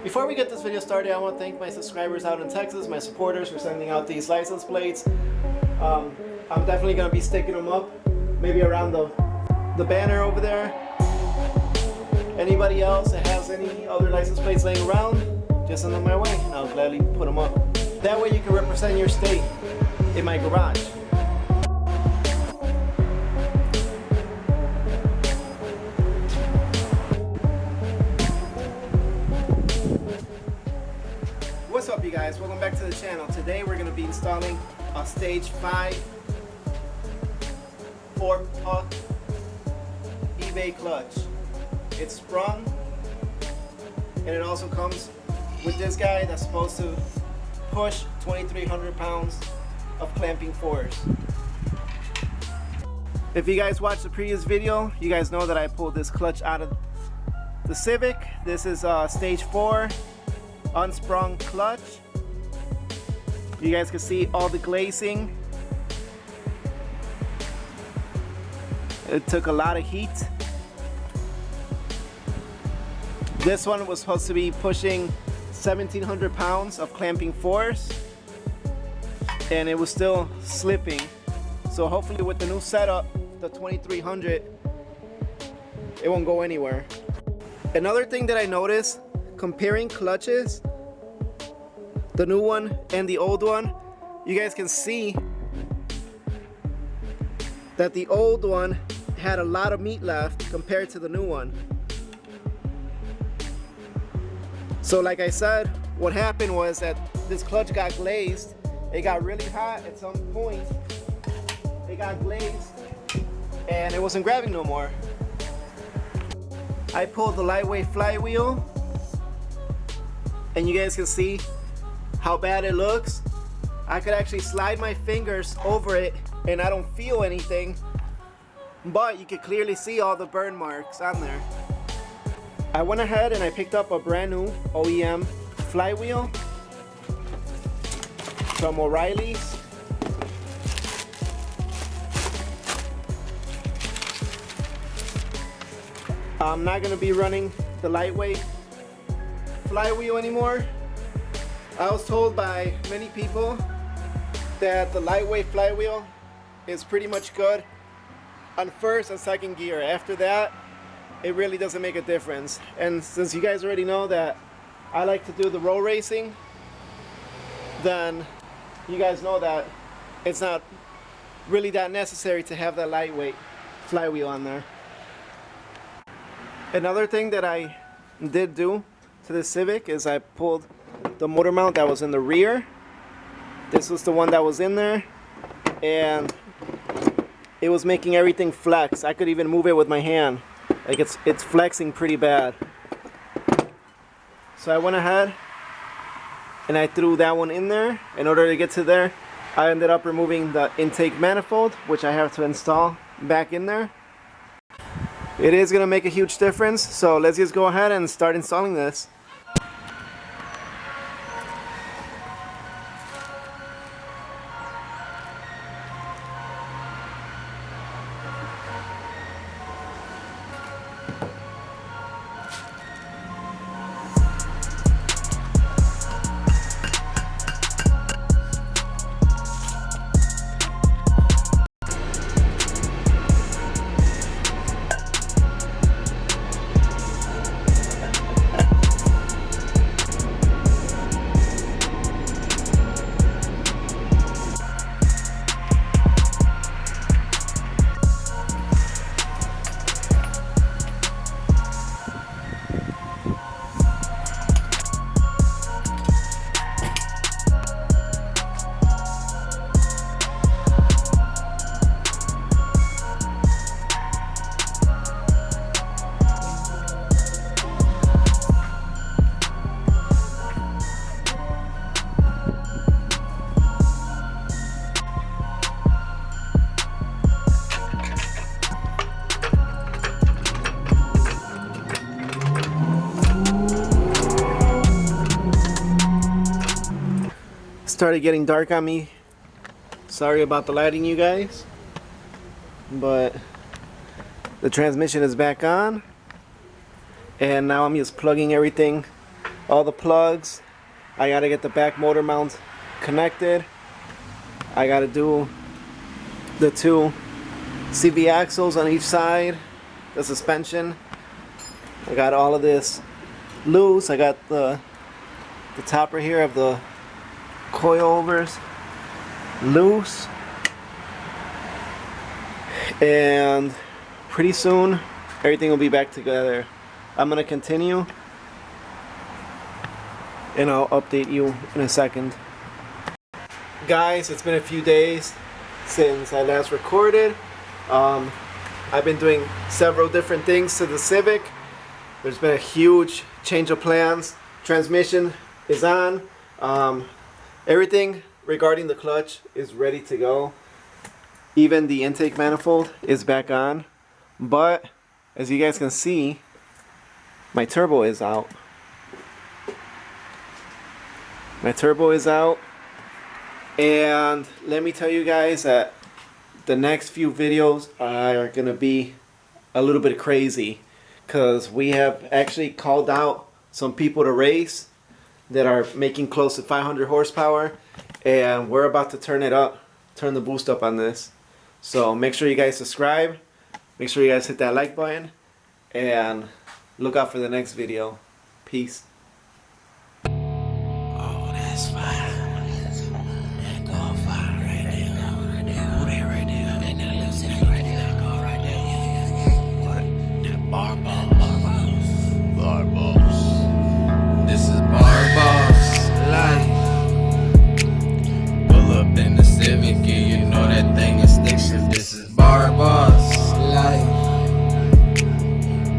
Before we get this video started, I want to thank my subscribers out in Texas, my supporters, for sending out these license plates. I'm definitely going to be sticking them up, maybe around the banner over there. Anybody else that has any other license plates laying around, just send them my way and I'll gladly put them up. That way you can represent your state in my garage. What's up, you guys? Welcome back to the channel. Today we're going to be installing a stage 5 4-puck eBay clutch. It's sprung, and it also comes with this guy that's supposed to push 2,300 pounds of clamping force. If you guys watched the previous video, you guys know that I pulled this clutch out of the Civic. This is stage 4 unsprung clutch. You guys can see all the glazing. It took a lot of heat. This one was supposed to be pushing 1,700 pounds of clamping force, and it was still slipping. So hopefully with the new setup, the 2,300, it won't go anywhere. Another thing that I noticed comparing clutches, the new one and the old one, you guys can see that the old one had a lot of meat left compared to the new one. So like I said, what happened was that this clutch got glazed. It got really hot at some point. It got glazed and it wasn't grabbing no more. I pulled the lightweight flywheel and you guys can see how bad it looks. I could actually slide my fingers over it and I don't feel anything, but you can clearly see all the burn marks on there. I went ahead and I picked up a brand new OEM flywheel from O'Reilly's. I'm not going to be running the lightweight flywheel anymore. I was told by many people that the lightweight flywheel is pretty much good on first and second gear. After that, it really doesn't make a difference. And since you guys already know that I like to do the road racing, then you guys know that it's not really that necessary to have that lightweight flywheel on there. Another thing that I did do to the Civic is I pulled the motor mount that was in the rear. This was the one that was in there, and it was making everything flex. I could even move it with my hand. Like it's flexing pretty bad. So I went ahead and I threw that one in there. In order to get to there, I ended up removing the intake manifold, which I have to install back in there. It is going to make a huge difference, so let's just go ahead and start installing this. Started getting dark on me. Sorry about the lighting, you guys, but the transmission is back on and now I'm just plugging everything, all the plugs. I gotta get the back motor mount connected. I gotta do the 2 CV axles on each side, the suspension. I got all of this loose. I got the top right here of the coilovers loose, and pretty soon everything will be back together. I'm gonna continue and I'll update you in a second. Guys, it's been a few days since I last recorded. I've been doing several different things to the Civic. There's been a huge change of plans. Transmission is on. Everything regarding the clutch is ready to go. Even the intake manifold is back on. But as you guys can see, my turbo is out. My turbo is out. And let me tell you guys that the next few videos are going to be a little bit crazy, because we have actually called out some people to race that are making close to 500 horsepower, and we're about to turn it up, turn the boost up on this. So make sure you guys subscribe, make sure you guys hit that like button, and look out for the next video. Peace. Oh, that's fine. That go fine right there. Who that right there? That little city right there. That go right there. What? That bar boss. Bar boss. This is bar boss life. Pull up in the Civic, and you know that thing is stick shift. This is bar boss life.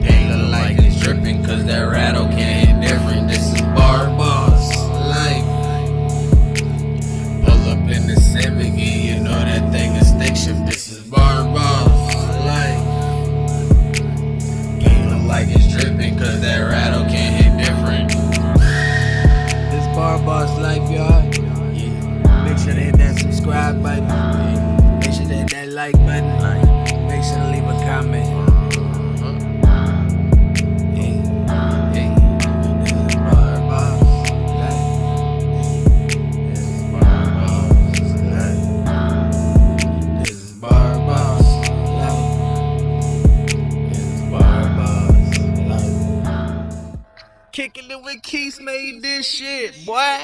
They look like it's dripping, cause that rattle can't hit different. This is bar boss life. Pull up in the Civic, and you know that thing is stick shift. This is bar boss life. Can't look like it's dripping, cause that rattle can't hit different. This bar boss life, y'all. Yeah. Make sure to hit that subscribe button. Yeah. Make sure to hit that like button. Make sure to leave a comment. Kicking it with Keith made this shit, boy.